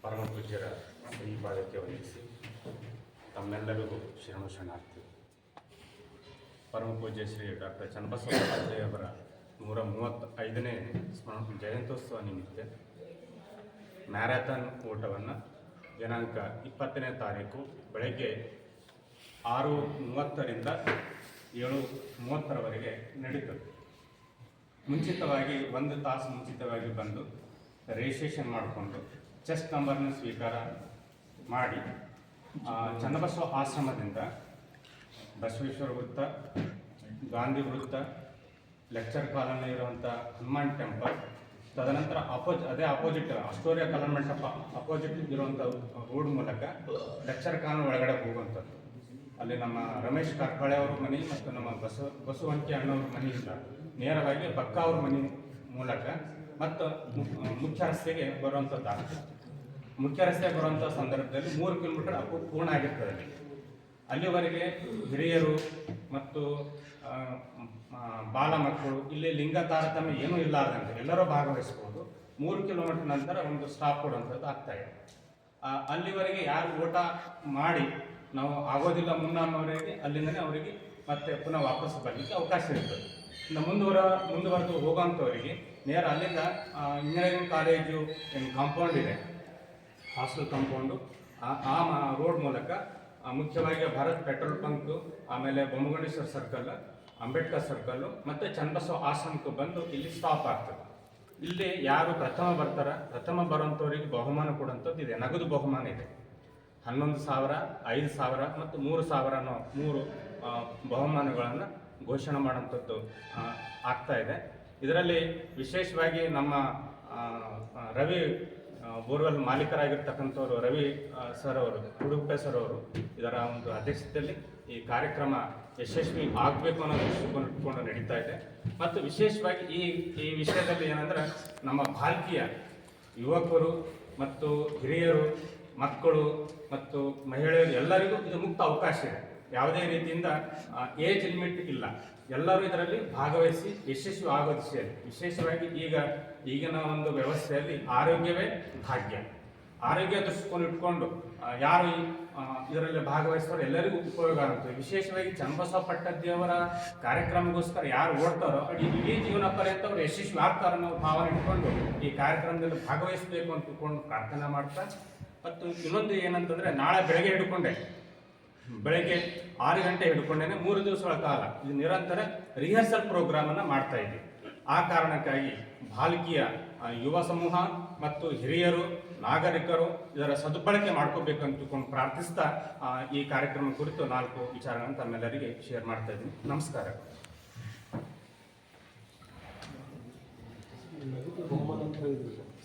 ಪರಮ ಪೂಜ್ಯರ ಶ್ರೀಪಾದಕ್ಕೆ ವಂದಿಸಿ ತಮ್ಮೆಲ್ಲರಿಗೂ ಶರಣಾರ್ಥಿ. ಪರಮ ಪೂಜ್ಯ ಶ್ರೀ ಡಾಕ್ಟರ್ ಚನ್ನಬಸವರಾಜಯ್ಯವರ 135ನೇ ಜಯಂತ್ಯೋತ್ಸವ ನಿಮಿತ್ತ ಮ್ಯಾರಥಾನ್ ಓಟವನ್ನು ದಿನಾಂಕ 20ನೇ ತಾರೀಕು ಬೆಳಗ್ಗೆ 6:30ರಿಂದ 7:30ರವರೆಗೆ ನಡೀತದೆ. ಮುಂಚಿತವಾಗಿ 1 ತಾಸು ಮುಂಚಿತವಾಗಿ ಬಂದು ರಿಜಿಸ್ಟ್ರೇಷನ್ ಮಾಡಿಕೊಂಡು ಚೆಸ್ಟ್ ನಂಬರ್ನ ಸ್ವೀಕಾರ ಮಾಡಿ ಚನ್ನಬಸವ ಆಶ್ರಮದಿಂದ ಬಸವೇಶ್ವರ ವೃತ್ತ, ಗಾಂಧಿ ವೃತ್ತ, ಲೆಕ್ಚರ್ ಕಾಲೋನಿ ಇರುವಂಥ ಹನುಮಾನ್ ಟೆಂಪಲ್, ತದನಂತರ ಅದೇ ಅಪೋಸಿಟ್ ಅಸ್ಟೋರಿಯಾ ಕಲ್ಯಾಣ ಮಂಟಪ ಅಪೋಸಿಟ್ ಇರುವಂಥ ರೋಡ್ ಮೂಲಕ ಲೆಕ್ಚರ್ ಕಾಲೋನಿ ಒಳಗಡೆ ಹೋಗುವಂಥದ್ದು. ಅಲ್ಲಿ ನಮ್ಮ ರಮೇಶ್ ಕಾರ್ಕಳೆ ಅವ್ರ ಮನೆ ಮತ್ತು ನಮ್ಮ ಬಸವಂತಿ ಅಣ್ಣವ್ರ ಮನೆಯಿಂದ ನೇರವಾಗಿ ಬಕ್ಕ ಅವ್ರ ಮನೆ ಮೂಲಕ ಮತ್ತು ಮುಖ್ಯ ರಸ್ತೆಗೆ ಬರುವಂಥದ್ದಾಗ್ತದೆ. ಮುಖ್ಯ ರಸ್ತೆಗೆ ಬರುವಂಥ ಸಂದರ್ಭದಲ್ಲಿ 3 ಕಿಲೋಮೀಟರ್ ಪೂರ್ಣ ಆಗಿರ್ತದೆ. ಅಲ್ಲಿವರೆಗೆ ಹಿರಿಯರು ಮತ್ತು ಬಾಲ ಮಕ್ಕಳು ಇಲ್ಲಿ ಲಿಂಗ ತಾರತಮ್ಯ ಏನೂ ಇಲ್ಲಾರ್ದಂತೆ ಎಲ್ಲರೂ ಭಾಗವಹಿಸ್ಬೋದು. 3 ಕಿಲೋಮೀಟರ್ ನಂತರ ಒಂದು ಸ್ಟಾಪ್ ಕೊಡುವಂಥದ್ದು ಆಗ್ತಾ ಇದೆ. ಅಲ್ಲಿವರೆಗೆ ಯಾರು ಊಟ ಮಾಡಿ ನಾವು ಆಗೋದಿಲ್ಲ ಮುನ್ನವರೆಗೆ ಅಲ್ಲಿಂದನೇ ಅವರಿಗೆ ಮತ್ತೆ ಪುನಃ ವಾಪಸ್ ಬರಲಿಕ್ಕೆ ಅವಕಾಶ ಇರ್ತದೆ. ಇನ್ನು ಮುಂದುವರೆದು ಹೋಗೋಂಥವರಿಗೆ ನೇರ ಅಲ್ಲಿಂದ ಇಂಜಿನಿಯರಿಂಗ್ ಕಾಲೇಜು ಏನು ಕಾಂಪೌಂಡ್ ಇದೆ, ಹಾಸ್ಟೆಲ್ ಕಾಂಪೌಂಡು, ಆ ರೋಡ್ ಮೂಲಕ ಮುಖ್ಯವಾಗಿ ಭಾರತ್ ಪೆಟ್ರೋಲ್ ಬಂಕ್, ಆಮೇಲೆ ಬೊಮ್ಮಗುಂಡೇಶ್ವರ ಸರ್ಕಲ್, ಅಂಬೇಡ್ಕರ್ ಸರ್ಕಲ್ಲು ಮತ್ತು ಚನ್ನಬಸವ ಆಶ್ರಮಕ್ಕೆ ಬಂದು ಇಲ್ಲಿ ಸ್ಟಾಪ್ ಆಗ್ತದೆ. ಇಲ್ಲಿ ಯಾರು ಪ್ರಥಮ ಬರುವಂಥವರಿಗೆ ಬಹುಮಾನ ಕೊಡುವಂಥದ್ದು ಇದೆ, ನಗದು ಬಹುಮಾನ ಇದೆ. 11,000, 5,000 ಮತ್ತು 3,000 ಅನ್ನೋ 3 ಬಹುಮಾನಗಳನ್ನು ಘೋಷಣೆ ಮಾಡುವಂಥದ್ದು ಆಗ್ತಾ ಇದೆ. ಇದರಲ್ಲಿ ವಿಶೇಷವಾಗಿ ನಮ್ಮ ರವಿ ಬೋರ್ವೆಲ್ ಮಾಲೀಕರಾಗಿರ್ತಕ್ಕಂಥವ್ರು ರವಿ ಸರ್ ಅವರು, ಉಡುಪೆ ಸರ್ ಅವರು ಇದರ ಒಂದು ಅಧ್ಯಕ್ಷತೆಯಲ್ಲಿ ಈ ಕಾರ್ಯಕ್ರಮ ಯಶಸ್ವಿ ಆಗಬೇಕು ಅನ್ನೋ ದೃಷ್ಟಿಕೋನ ಇಟ್ಕೊಂಡು ನಡೀತಾ ಇದೆ. ಮತ್ತು ವಿಶೇಷವಾಗಿ ಈ ವಿಷಯದಲ್ಲಿ ಏನಂದ್ರೆ ನಮ್ಮ ಭಾರತೀಯ ಯುವಕರು ಮತ್ತು ಹಿರಿಯರು, ಮಕ್ಕಳು ಮತ್ತು ಮಹಿಳೆಯರು ಎಲ್ಲರಿಗೂ ಇದು ಮುಕ್ತ ಅವಕಾಶ ಇದೆ. ಯಾವುದೇ ರೀತಿಯಿಂದ ಏಜ್ ಲಿಮಿಟ್ ಇಲ್ಲ. ಎಲ್ಲರೂ ಇದರಲ್ಲಿ ಭಾಗವಹಿಸಿ ಯಶಸ್ವಿ ಆಗೋ ದಿಶೆಯಲ್ಲಿ, ವಿಶೇಷವಾಗಿ ಈಗಿನ ಒಂದು ವ್ಯವಸ್ಥೆಯಲ್ಲಿ ಆರೋಗ್ಯವೇ ಭಾಗ್ಯ. ಆರೋಗ್ಯ ದೃಷ್ಟಿಕೋನ ಇಟ್ಕೊಂಡು ಯಾರು ಇದರಲ್ಲಿ ಭಾಗವಹಿಸ್ತಾರೋ ಎಲ್ಲರಿಗೂ ಉಪಯೋಗ ಆಗುತ್ತೆ. ವಿಶೇಷವಾಗಿ ಚನ್ನಬಸವ ಪಟ್ಟದ್ದಿಯವರ ಕಾರ್ಯಕ್ರಮಗೋಸ್ಕರ ಯಾರು ಓಡ್ತಾರೋ ಇಡೀ ಜೀವನ ಪರ್ಯಂತ ಅವರು ಯಶಸ್ವಿ ಆಗ್ತಾರೋ ಅನ್ನೋ ಭಾವನೆ ಇಟ್ಕೊಂಡು ಈ ಕಾರ್ಯಕ್ರಮದಲ್ಲಿ ಭಾಗವಹಿಸಬೇಕು ಅಂತ ಇಟ್ಕೊಂಡು ಪ್ರಾರ್ಥನೆ ಮಾಡ್ತಾ, ಮತ್ತು ಇನ್ನೊಂದು ಏನಂತಂದರೆ ನಾಳೆ ಬೆಳಗ್ಗೆ 6 ಗಂಟೆ ಹಿಡ್ಕೊಂಡೇನೆ 3 ದಿವಸಗಳ ಕಾಲ ಇದು ನಿರಂತರ ರಿಹರ್ಸಲ್ ಪ್ರೋಗ್ರಾಮನ್ನು ಮಾಡ್ತಾ ಇದ್ದೀವಿ. ಆ ಕಾರಣಕ್ಕಾಗಿ ಬಾಲಕಿಯ ಯುವ ಸಮೂಹ ಮತ್ತು ಹಿರಿಯರು, ನಾಗರಿಕರು ಇದರ ಸದುಬಳಕೆ ಮಾಡ್ಕೋಬೇಕಂತ ತಿಳ್ಕೊಂಡು ಪ್ರಾರ್ಥಿಸ್ತಾ ಈ ಕಾರ್ಯಕ್ರಮ ಕುರಿತು 4 ವಿಚಾರಗಳನ್ನು ತಮ್ಮೆಲ್ಲರಿಗೆ ಶೇರ್ ಮಾಡ್ತಾ ಇದ್ದೀನಿ. ನಮಸ್ಕಾರ.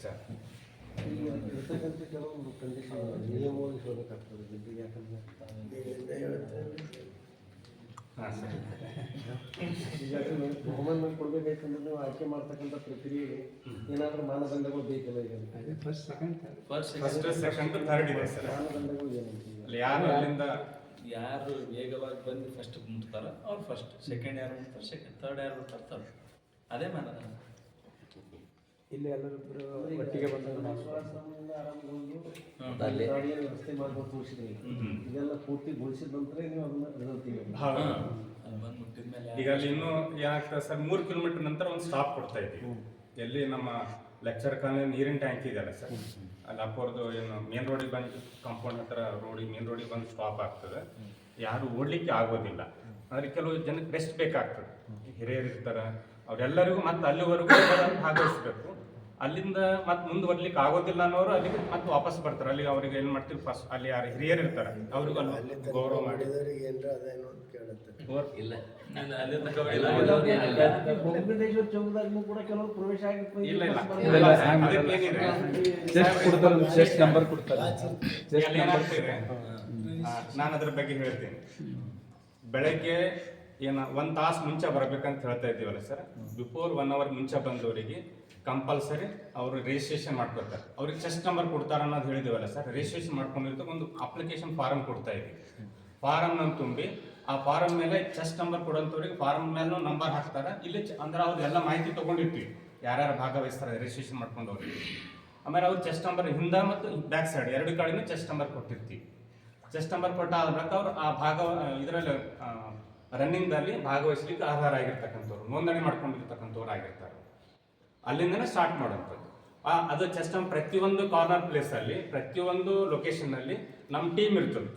ಸರ್, ಇರ್ತಕ್ಕಂಥ ಕೆಲವೊಂದು ಕಂಡೀಷನ್ ನಿಯಮವಾಗಿ ಹೋಗಬೇಕಾಗ್ತದೆ ದುಡ್ಡಿಗೆ. ಯಾಕಂದರೆ ಹಾಂ ಸರ್, ಈಗಾಗಲೇ ಬಹುಮಾನ ಕೊಡಬೇಕಾಯ್ತಂದ್ರೆ ನೀವು ಆಯ್ಕೆ ಮಾಡ್ತಕ್ಕಂಥ ಪ್ರಕ್ರಿಯೆಗೆ ಏನಾದರೂ ಮಾನದಂಡಗಳು ಬೇಕಿಲ್ಲ. ಈಗ ಫಸ್ಟ್, ಸೆಕೆಂಡ್, ಥರ್ಡ್ ಇದೆ ಸರ್. ಮಾನದಂಡಗಳು ಏನಂತ ಅಲ್ಲಿ ಯಾರು ವೇಗವಾಗಿ ಬಂದು ಫಸ್ಟ್ ಮುಟ್ತಾರೋ ಅವ್ರು ಫಸ್ಟ್, ಸೆಕೆಂಡ್ ಯಾರು ಮುಟ್ತಾರೆ ಸೆಕೆಂಡ್, ಥರ್ಡ್ ಯಾರು ಮುಟ್ತಾರೆ ಥರ್ಡ್. ಅದೇ ಮಾನದಂಡ. ಇಲ್ಲಿ ಎಲ್ಲರಿಬ್ಬರು ಒಟ್ಟಿಗೆ ಬಂದಾಗ ವ್ಯವಸ್ಥೆ ಮಾಡ್ಕೊಂಡು ತೋರಿಸಿದ್ರಿ. ಇದೆಲ್ಲ ಪೂರ್ತಿ ಗೊಳಿಸಿದ ನಂತರ ನೀವು ಅದನ್ನ ಈಗ ಅಲ್ಲಿ ಇನ್ನೂ ಏನಾಗ್ತದೆ ಸರ್, 3 ಕಿಲೋಮೀಟರ್ ನಂತರ ಒಂದು ಸ್ಟಾಪ್ ಕೊಡ್ತಾ ಇದ್ದೀವಿ. ಎಲ್ಲಿ ನಮ್ಮ ಲೆಕ್ಚರ್ ಕಾಲನಿ ನೀರಿನ ಟ್ಯಾಂಕ್ ಇದೆಯಲ್ಲ ಸರ್, ಅಲ್ಲಿ ಅಪ್ಪೋರ್ದು ಏನು ಮೇನ್ ರೋಡಿಗೆ ಬಂದು ಕಾಂಪೌಂಡ್ ಹತ್ರ ಮೇನ್ ರೋಡಿಗೆ ಬಂದು ಸ್ಟಾಪ್ ಆಗ್ತದೆ. ಯಾರು ಓಡಲಿಕ್ಕೆ ಆಗೋದಿಲ್ಲ. ಅಂದರೆ ಕೆಲವು ಜನಕ್ಕೆ ರೆಸ್ಟ್ ಬೇಕಾಗ್ತದೆ. ಹಿರಿಯರು ಇರ್ತಾರೆ, ಅವರೆಲ್ಲರಿಗೂ ಮತ್ತೆ ಅಲ್ಲಿವರೆಗೂ ಭಾಗವಹಿಸ್ಬೇಕು. ಅಲ್ಲಿಂದ ಮತ್ತೆ ಮುಂದುವರ್ಲಿಕ್ಕೆ ಆಗೋದಿಲ್ಲ ಅನ್ನೋರು ಅಲ್ಲಿಗೆ ಮತ್ತೆ ವಾಪಸ್ ಬರ್ತಾರೆ. ಅಲ್ಲಿ ಅವ್ರಿಗೆ ಏನು ಮಾಡ್ತೀವಿ, ಫಸ್ಟ್ ಅಲ್ಲಿ ಯಾರು ಹಿರಿಯರು ಇರ್ತಾರೆ ಅವ್ರಿಗೂ ಅಲ್ಲಿ ಗೌರವ ಮಾಡಿ ಇಲ್ಲ ಚೌಕದಾಗೂ ಕೂಡ ಕೆಲವರು ಪ್ರವೇಶ ಇಲ್ಲ ನಾನು ಅದ್ರ ಬಗ್ಗೆ ಹೇಳ್ತೀನಿ. ಬೆಳಗ್ಗೆ 1 ತಾಸು ಮುಂಚೆ ಬರ್ಬೇಕಂತ ಹೇಳ್ತಾ ಇದ್ದೀವಲ್ಲ ಸರ್, ಬಿಫೋರ್ 1 ಅವರ್ ಮುಂಚೆ ಬಂದವರಿಗೆ ಕಂಪಲ್ಸರಿ ಅವರು ರಿಜಿಸ್ಟ್ರೇಷನ್ ಮಾಡ್ಕೊತಾರೆ. ಅವ್ರಿಗೆ ಚೆಸ್ಟ್ ನಂಬರ್ ಕೊಡ್ತಾರೆ ಅನ್ನೋದು ಹೇಳಿದೀವಲ್ಲ ಸರ್, ರಿಜಿಸ್ಟ್ರೇಷನ್ ಮಾಡ್ಕೊಂಡಿರ್ತಾರೆ. ಒಂದು ಅಪ್ಲಿಕೇಶನ್ ಫಾರಮ್ ಕೊಡ್ತಾ ಇದ್ದೀವಿ. ಫಾರಮ್ನ ತುಂಬಿ ಆ ಫಾರಮ್ ಮೇಲೆ ಚೆಸ್ಟ್ ನಂಬರ್ ಕೊಡೋಂಥವ್ರಿಗೆ ಫಾರಮ್ ಮೇಲೂ ನಂಬರ್ ಹಾಕ್ತಾರೆ. ಇಲ್ಲಿ ಅಂದ್ರೆ ಅವ್ರು ಎಲ್ಲ ಮಾಹಿತಿ ತೊಗೊಂಡಿರ್ತೀವಿ, ಯಾರ್ಯಾರು ಭಾಗವಹಿಸ್ತಾರೆ ರಿಜಿಸ್ಟ್ರೇಷನ್ ಮಾಡ್ಕೊಂಡವ್ರಿಗೆ. ಆಮೇಲೆ ಅವ್ರು ಚೆಸ್ಟ್ ನಂಬರ್ ಹಿಂದೆ ಮತ್ತು ಬ್ಯಾಕ್ ಸೈಡ್ 2 ಕಡೆನೂ ಚೆಸ್ಟ್ ನಂಬರ್ ಕೊಟ್ಟಿರ್ತೀವಿ. ಚೆಸ್ಟ್ ನಂಬರ್ ಕೊಟ್ಟ ಬಳಿಕ ಅವರು ಆ ಇದರಲ್ಲಿ ರನ್ನಿಂಗ್ದಲ್ಲಿ ಭಾಗವಹಿಸ್ಲಿಕ್ಕೆ ಆಧಾರ ಆಗಿರ್ತಕ್ಕಂಥವ್ರು, ನೋಂದಣಿ ಮಾಡ್ಕೊಂಡಿರ್ತಕ್ಕಂಥವ್ರು ಆಗಿರ್ತಾರೆ. ಅಲ್ಲಿಂದನೇ ಸ್ಟಾರ್ಟ್ ಮಾಡೋಂಥದ್ದು. ಅದು ಚೆಸ್ಟ್ ನಂಬರ್ ಪ್ರತಿಯೊಂದು ಕಾರ್ನರ್ ಪ್ಲೇಸಲ್ಲಿ, ಪ್ರತಿಯೊಂದು ಲೊಕೇಶನ್ನಲ್ಲಿ ನಮ್ಮ ಟೀಮ್ ಇರ್ತದೆ.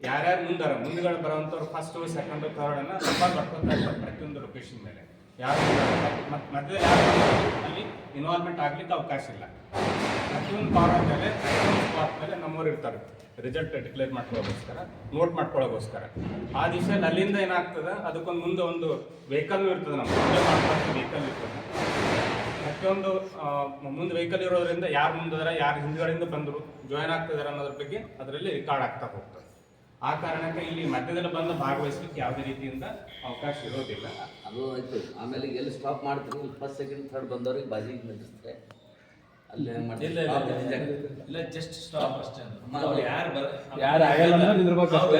ಯಾರ್ಯಾರು ಮುಂದುಗಡೆ ಬರೋವಂಥವ್ರು ಫಸ್ಟ್, ಸೆಕೆಂಡ್, ಥರ್ಡ್ ಅನ್ನ ನಂಬರ್ ಬರ್ಕೊತಾ ಇರ್ತಾರೆ ಪ್ರತಿಯೊಂದು ಲೊಕೇಶನ್ ಮೇಲೆ. ಯಾರು ಮಧ್ಯೆ ಯಾರು ಅಲ್ಲಿ ಇನ್ವಾಲ್ವ್ಮೆಂಟ್ ಆಗ್ಲಿಕ್ಕೆ ಅವಕಾಶ ಇಲ್ಲ. ಪ್ರತಿಯೊಂದು ಕಾರ್ನರ್ ಮೇಲೆ, ಪ್ರತಿಯೊಂದು ಸ್ಪಾಟ್ ಮೇಲೆ ನಮ್ಮವ್ರು ಇರ್ತಾರೆ ರಿಸಲ್ಟ್ ಡಿಕ್ಲೇರ್ ಮಾಡ್ಕೊಳ್ಳೋಗೋಸ್ಕರ, ನೋಟ್ ಮಾಡ್ಕೊಳ್ಳೋಗೋಸ್ಕರ. ಆ ದಿವಸದಲ್ಲಿ ಅಲ್ಲಿಂದ ಏನಾಗ್ತದೆ, ಅದಕ್ಕೊಂದು ಮುಂದೆ ಒಂದು ವೆಹಿಕಲ್ ಇರ್ತದೆ, ನಮ್ಮ ವೆಹಿಕಲ್ ಇರ್ತದೆ. ಪ್ರತಿಯೊಂದು ಮುಂದೆ ವೆಹಿಕಲ್ ಇರೋದ್ರಿಂದ ಯಾರು ಮುಂದಿದಾರೆ, ಯಾರು ಹಿಂದ್ಗಡೆಯಿಂದ ಬಂದರು, ಜಾಯ್ನ್ ಆಗ್ತಿದಾರೆ ಅನ್ನೋದ್ರ ಬಗ್ಗೆ ಅದರಲ್ಲಿ ರೆಕಾರ್ಡ್ ಆಗ್ತಾ ಹೋಗ್ತದೆ. ಆ ಕಾರಣಕ್ಕೆ ಇಲ್ಲಿ ಮಧ್ಯದಲ್ಲಿ ಬಂದು ಭಾಗವಹಿಸ್ಲಿಕ್ಕೆ ಯಾವುದೇ ರೀತಿಯಿಂದ ಅವಕಾಶ ಇರೋದಿಲ್ಲ. ಅದು ಆಯ್ತು. ಆಮೇಲೆ ಎಲ್ಲಿ ಸ್ಟಾಪ್ ಮಾಡ್ತೀವಿ, ಫಸ್ಟ್, ಸೆಕೆಂಡ್, ಥರ್ಡ್ ಬಂದವ್ರಿಗೆ ಬಾಜಿಗೆ ನಿಲ್ಲಿಸ್ತಾರೆ. ಅಲ್ಲಿ ಹೆಂಗ್ ಮಾಡ್ತಾರೆ? ಇಲ್ಲ, ಇಲ್ಲ, Stop ಇಲ್ಲ, ಜಾಗ. ಇಲ್ಲ ಜಸ್ಟ್ ಸ್ಟಾಪ್ ಅಷ್ಟೇ ಅಮ್ಮ, ಅವ್ರು ಯಾರು ಯಾರು ಆಗಲ್ಲ ಅನ್ನೋದು ನಿಂದಿರ್ಬೇಕು ಅಷ್ಟೇ.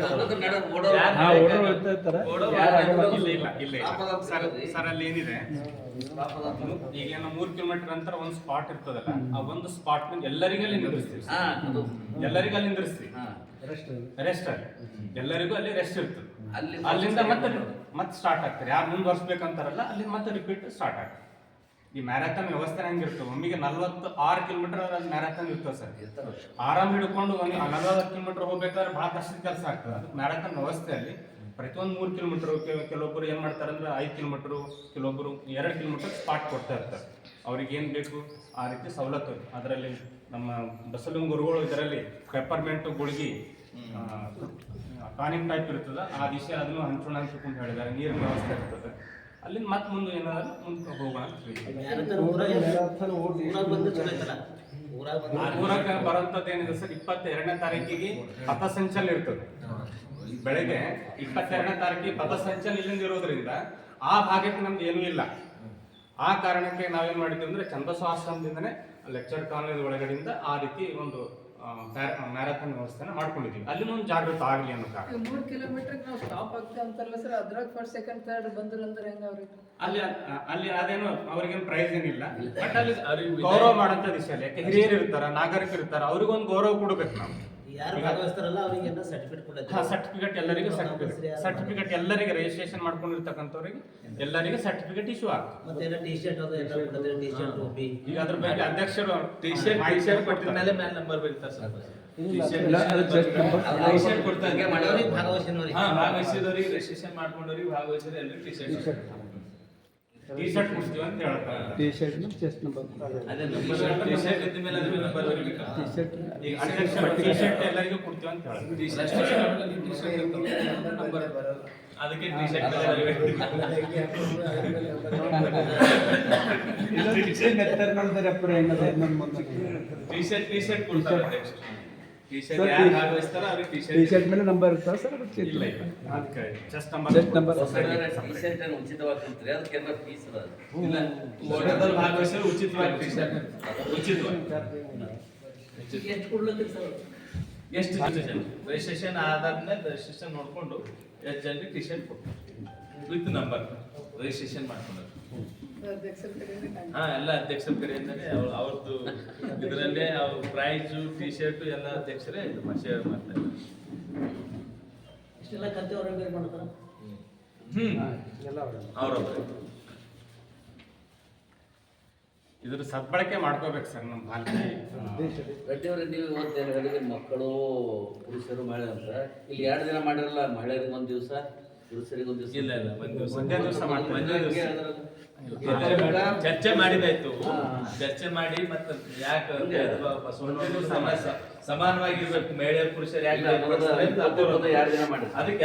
ಅವ್ರದ್ದು ನಡು ಓಡೋರು. ಯಾರು ಹಾ, ಓಡೋರು ಹೋಗ್ತಾ ಇರ್ತಾರೆ. ಓಡೋರು ಯಾರು ಆಗಲ್ಲ. ಇಲ್ಲ Stop ಅದ ಸರ್ ಬಿಡ್ರಿ. ಸರ್ ಅಲ್ಲಿ ಏನಿದೆ Stop ಅದ ಅಂತ. ಈಗೇನು 3 ಕಿಲೋಮೀಟರ್ ನಂತರ ಒಂದು ಸ್ಪಾಟ್ ಇರ್ತದಲ್ಲ, ಆ ಒಂದು ಸ್ಪಾಟ್ ಎಲ್ಲರಿಗೂ ಅಲ್ಲಿ ನಿಂದಿರ್ಸ್ತೀವಿ ಹಾ, ಅದು. ಎಲ್ಲರಿಗೂ ಅಲ್ಲಿ ನಿಂದಿರ್ಸ್ತೀವಿ ಹಾ. ರೆಸ್ಟ್ ಅಲ್ಲಿ ಎಲ್ಲರಿಗೂ ಅಲ್ಲಿ ರೆಸ್ಟ್ ಇರ್ತದೆ. ಅಲ್ಲಿ ಅಲ್ಲಿಂದ ಮತ್ತೆ ಸ್ಟಾರ್ಟ್ ಆಗ್ತಾರೆ. ಯಾರು ಮುಂದುವರ್ಸ್ಬೇಕಂತಾರಲ್ಲ ಅಲ್ಲಿಂದ ಮತ್ತೆ ರಿಪೀಟ್ ಸ್ಟಾರ್ಟ್ ಆಗ್ತದೆ. ಈ ಮ್ಯಾರಥಾನ್ ವ್ಯವಸ್ಥೆ ಹೆಂಗಿರ್ತವೆ, ಒಮ್ಮಿಗೆ 46 ಕಿಲೋಮೀಟರ್ ಮ್ಯಾರಥಾನ್ ಇರ್ತವೆ ಸರ್. ಇರ್ತಾವೆ. ಆರಾಮ್ ಹಿಡ್ಕೊಂಡು 40 ಕಿಲೋಮೀಟರ್ ಹೋಗ್ಬೇಕಾದ್ರೆ ಭಾಳ ಕಷ್ಟದ ಕೆಲಸ ಆಗ್ತದೆ. ಅದಕ್ಕೆ ಮ್ಯಾರಥಾನ್ ವ್ಯವಸ್ಥೆಯಲ್ಲಿ ಪ್ರತಿಯೊಂದು 3 ಕಿಲೋಮೀಟರ್ ಕೆಲವೊಬ್ಬರು ಏನು ಮಾಡ್ತಾರೆ ಅಂದ್ರೆ 5 ಕಿಲೋಮೀಟರ್, ಕೆಲವೊಬ್ಬರು 2 ಕಿಲೋಮೀಟರ್ ಸ್ಪಾಟ್ ಕೊಡ್ತಾ ಇರ್ತಾರೆ. ಅವ್ರಿಗೆ ಏನು ಬೇಕು ಆ ರೀತಿ ಸವಲತ್ತು ಇದೆ. ಅದರಲ್ಲಿ ನಮ್ಮ ಬಸವಲಿಂಗ ಗುರುಗಳು ಇದರಲ್ಲಿ ಪೆಪ್ಪರ್ಮೆಂಟು ಗುಳಿಗೆ ಟಾನಿಕ್ ಟೈಪ್ ಇರ್ತದೆ, ಆ ದಿವಸ ಅದನ್ನು ಹಂಚೋಣ ಹಂಚ್ಕೊಂಡು ಹೇಳಿದ್ದಾರೆ. ನೀರಿನ ವ್ಯವಸ್ಥೆ ಇರ್ತದೆ. ಅಲ್ಲಿಂದ ಮತ್ತೆ ಮುಂದೆ ಏನಾದ್ರು ಮುಂದೆ ಹೋಗೋಣ ಅಂತ ಹೇಳಿ. ಊರಾಗ ಬರೋಂಥದ್ದು ಏನಿದೆ ಸರ್, 22ನೇ ತಾರೀಕಿಗೆ ಪಥಸಂಚಲನ ಇರ್ತದೆ. ಬೆಳಗ್ಗೆ 22ನೇ ತಾರೀಕಿಗೆ ಪಥಸಂಚಲನ ಇಲ್ಲಿಂದ ಇರೋದ್ರಿಂದ ಆ ಭಾಗಕ್ಕೆ ನಮ್ದು ಏನೂ ಇಲ್ಲ. ಆ ಕಾರಣಕ್ಕೆ ನಾವೇನ್ ಮಾಡಿದ್ವಿ ಅಂದ್ರೆ ಚನ್ನಬಸವ ಆಶ್ರಮದಿಂದನೇ ಲೆಕ್ಚರ್ ಕಾಲೇಜ್ ಒಳಗಡೆಯಿಂದ ಆ ರೀತಿ ಒಂದು ಮ್ಯಾರಥಾನ್ ವ್ಯವಸ್ಥೆನ ಮಾಡ್ಕೊಂಡಿದ್ದೀವಿ. ಅಲ್ಲಿ ಒಂದು ಜಾಗೃತ ಆಗಲಿ ಅನ್ನೋ ಕಾರಣ. 3 ಕಿಲೋಮೀಟರ್ ನಾವು ಸ್ಟಾಪ್ ಆಗ್ತೀವಿ ಅಂತಾರಲ್ಲ ಸರ್, ಅದ್ರಾಗ ಫಸ್ಟ್ ಸೆಕೆಂಡ್ ಥರ್ಡ್ ಬಂದ್ರಂದ್ರೆ ಹೆಂಗ ಅವ್ರಿಗೆ? ಅಲ್ಲಿ ಅಲ್ಲಿ ಅದೇನು ಅವ್ರಿಗೇನು ಪ್ರೈಸ್ ಏನಿಲ್ಲ, ಬಟ್ ಅಲ್ಲಿ ಅವ್ರಿಗೆ ಗೌರವ ಮಾಡೋಂಥ ದಿಶೆಯಲ್ಲಿ. ಯಾಕೆ ಹಿರಿಯರು ಇರ್ತಾರ, ನಾಗರಿಕರು ಇರ್ತಾರ, ಅವ್ರಿಗೊಂದು ಗೌರವ ಕೊಡ್ಬೇಕು ನಾವು. ಯಾರು ಭಾಗವಹಿಸ್ತಾರಲ್ಲ ಅವರಿಗೆ ಸರ್ಟಿಫಿಕೇಟ್ ಕೊಡ್ತಾರೆ. ಸರ್ಟಿಫಿಕೇಟ್ ಎಲ್ಲರಿಗೂ ಸರ್ಟಿಫಿಕೇಟ್ ಎಲ್ಲರಿಗೆ ರಿಜಿಸ್ಟ್ರೇಷನ್ ಮಾಡ್ಕೊಂಡಿರ್ತಕ್ಕಂಥವ್ರಿಗೆ ಎಲ್ಲರಿಗೂ ಸರ್ಟಿಫಿಕೇಟ್ ಇಶ್ಯೂ ಆಗ್ತದೆ. ಮತ್ತೆ ಟಿ ಶರ್ಟ್ ಅದು ಎಲ್ಲ ಕೊಡ್ತಾರೆ, ಟಿ ಶರ್ಟ್ ಟೋಪಿ. ಈಗ ಅದ್ರ ಬಗ್ಗೆ ಅಧ್ಯಕ್ಷರು ಟಿ ಶರ್ಟ್ ಕೊಟ್ಟಿದ ಮೇಲೆ ನಂಬರ್ ಬರೀತಾರೆ ಸರ್. ಇಲ್ಲ, ಅದು just number. ಟಿ ಶರ್ಟ್ ಕೊಡ್ತಾರೆ. ಹಂಗೆ ಮಾಡೋರಿಗೆ ಭಾಗವಹಿಸಿದವ್ರಿಗೆ. ಹಾ, ಭಾಗವಹಿಸಿದವರಿಗೆ ರಿಜಿಸ್ಟ್ರೇಷನ್ ಮಾಡ್ಕೊಂಡವ್ರಿಗೆ ಭಾಗವಹಿಸಿದ್ರೆ ಎಲ್ಲರೂ ಟಿ ಶರ್ಟ್ ಟಿ ಶರ್ಟ್ ಕೊಡ್ತೀವಿ ಅಂತ ಹೇಳ್ತಾರೆ. T shirt chest number. ಅದೇ ನಂಬರ್ ಟಿ ಶರ್ಟ್ ಇದ್ದ ಮೇಲೆ ಅದ್ರ ನಂಬರ್ ಬರಬೇಕು. ಟಿ ಶರ್ಟ್ ಈಗ ಅಧ್ಯಕ್ಷರು ಟಿ ಶರ್ಟ್ ಎಲ್ಲರಿಗೂ ಕೊಡ್ತೀವಿ ಅಂತ ಹೇಳ್ತಾರೆ. ಟಿ ಶರ್ಟ್ ನಂಬರ್ ಬರಲ್ಲ, ಅದಕ್ಕೆ ಟಿ ಶರ್ಟ್ ಟಿ ಶರ್ಟ್ ಕೊಡ್ತಾರೆ ಅಧ್ಯಕ್ಷರು. ಟಿ ಶರ್ಟ್ ಯಾರು ಭಾಗವಹಿಸ್ತಾರೋ ಅವ್ರಿಗೆ ಟಿ ಟಿ ಶರ್ಟ್ ಶರ್ಟ್ ಮೇಲೆ ನಂಬರ್ ಇರ್ತಾವ ಸರ್. ಇಲ್ಲ ಇಲ್ಲ ಅದಕ್ಕೆ chest chest number. T shirt ಅನ್ನು ಉಚಿತವಾಗಿ ಕೊಡ್ತೀರಿ, ಅದಕ್ಕೆ ಏನಾರ ಫೀಸ್ ಅದ? ಇಲ್ಲ, ಓಟದಲ್ಲಿ ಭಾಗವಹಿಸಿದ್ರೆ ಉಚಿತವಾಗಿ ಟಿ ಶರ್ಟ್ ಉಚಿತವಾಗಿ. ಎಷ್ಟು ಕೊಡ್ಲತ್ತೀರಿ ಸರ್? ಎಷ್ಟು ಜನ ರಿಜಿಸ್ಟ್ರೇಷನ್ ಆದಾದ್ಮೇಲೆ ರಿಜಿಸ್ಟ್ರೇಷನ್ ನೋಡ್ಕೊಂಡು ಎಷ್ಟು ಜನರಿಗೆ ಟಿ ಶರ್ಟ್ ಕೊಡ್ತಾರೆ ವಿತ್ ನಂಬರ್ ರಿಜಿಸ್ಟ್ರೇಷನ್ ಮಾಡ್ಕೊಂಡು. ಅಧ್ಯಕ್ಷರ ಕಡೆಯಿಂದ ಹಾ, ಎಲ್ಲ ಅಧ್ಯಕ್ಷರ ಕಡೆಯಿಂದಲೇ ಅವ್ರದ್ದು ಇದರಲ್ಲೇ ಅವ್ರ ಪ್ರೈಜು ಟಿ ಶರ್ಟ್ ಎಲ್ಲ ಅಧ್ಯಕ್ಷರೇ ಶೇರ್ ಮಾಡ್ತಾರೆ. ಇಷ್ಟೆಲ್ಲ ಖರ್ಚು ಅವ್ರಿಗೆ ಬೇರೆ ಮಾಡ್ತಾರ? ಅವ್ರವ್ರೆ ಇದ್ರ ಸದ್ಬಳಕೆ ಮಾಡ್ಕೋಬೇಕು ಸರ್ ನಮ್ಮ ಪಾಲಿಕೆ. ರೆಡ್ಡಿಯವ್ರೆ, ನೀವು ಇವತ್ತು ಏನು ಹೇಳಿದ್ರಿ, ಮಕ್ಕಳು ಪುರುಷರು ಮಹಿಳೆ ಅಂತ. ಇಲ್ಲಿ 2 ದಿನ ಮಾಡಿರಲ್ಲ, ಮಹಿಳೆಯರಿಗೆ ಒಂದು ದಿವಸ, ಪುರುಷರಿಗೆ ಒಂದು ದಿವಸ. ಇಲ್ಲ ಇಲ್ಲ ಒಂದ್ ದಿವಸ ಒಂದೇ ದಿವಸ ಮಾಡ್ತಾರೆ. ಒಂದೇ ದಿವಸ ಚರ್ಚೆ ಮಾಡಿದಾಯ್ತು. ಚರ್ಚೆ ಮಾಡಿ ಮತ್ತೆ ಯಾಕೆ ಸಮಾನವಾಗಿರ್ಬೇಕು, ಮಹಿಳೆಯರು ಪುರುಷರು ಯಾಕೆ 2 ದಿನ ಮಾಡಿ. ಅದಕ್ಕೆ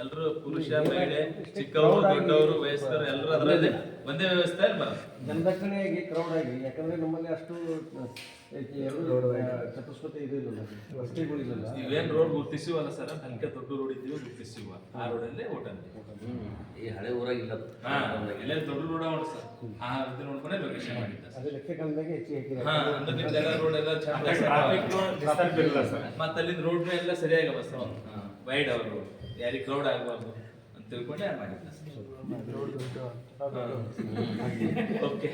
ಎಲ್ರು ಪುರುಷ ಮಹಿಳೆ ಚಿಕ್ಕವರು ದೊಡ್ಡವರು ವಯಸ್ಕರು ಎಲ್ಲರೂ ಅದರಲ್ಲೇ ಒಂದೇ ವ್ಯವಸ್ಥೆಯಲ್ಲಿ ಬರೋದು. ಜನದಟ್ಟಣೆಯಾಗಿ ಕ್ರೌಡ್ ಆಗಿ, ಯಾಕಂದ್ರೆ ನಮ್ಮಲ್ಲಿ ಅಷ್ಟು ಚತುಷ್ಪತಿ ಇದು ಇಲ್ಲ, ರಸ್ತೆಗಳಿಲ್ಲ. ಇವೇನ್ ರೋಡ್ ಗುರ್ತಿಸಿವಲ್ಲ ಸರ್, ಅದಕ್ಕೆ ದೊಡ್ಡ ರೋಡ್ ಇದ್ದೀವಿ ಗುರ್ತಿಸಿವ, ಆ ರೋಡಲ್ಲೇ ಊಟ. ಈ ಹಳೆ ಊರಾಗಿಲ್ಲ. ಹಾ, ಎಲ್ಲ ದೊಡ್ಡ ರೋಡ್ ನೋಡಿ ಸರ್, ಆ ರೀತಿ ನೋಡ್ಕೊಂಡೆ ಲೊಕೇಶನ್ ಮಾಡಿದ್ದೆ. ಅದೇ ಲೆಕ್ಕಕಾಲದಾಗೆ ಹೆಚ್ಚಿಗೆ ಹಾ, ಅಂದ್ರೆ ನಿಮ್ದೆಲ್ಲ ರೋಡ್ ಎಲ್ಲ ಟ್ರಾಫಿಕ್ ಡಿಸ್ಟರ್ಬ್ ಇಲ್ಲ ಸರ್. ಮತ್ತೆ ಅಲ್ಲಿಂದ ರೋಡ್ ಎಲ್ಲ ಸರಿಯಾಗಿ ಬಸ್ ವೈಡ್ ಅವರು ಯಾರಿಗೆ ಕ್ರೌಡ್ ಆಗಬಾರ್ದು ಅಂತ ತಿಳ್ಕೊಂಡೆ ಮಾಡಿದ್ದೆ. ಓಕೆ,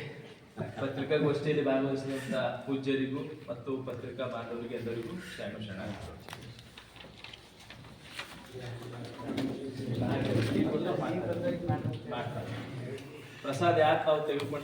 ಪತ್ರಿಕಾಗೋಷ್ಠಿಯಲ್ಲಿ ಭಾಗವಹಿಸಿದಂಥ ಪೂಜ್ಯರಿಗೂ ಮತ್ತು ಪತ್ರಿಕಾ ಬಾಂಧವರಿಗೆ ಎಲ್ಲರಿಗೂ ಶರಣ. ಪ್ರಸಾದ ಯಾಕೆ ನಾವು ತೆಗೆದುಕೊಂಡು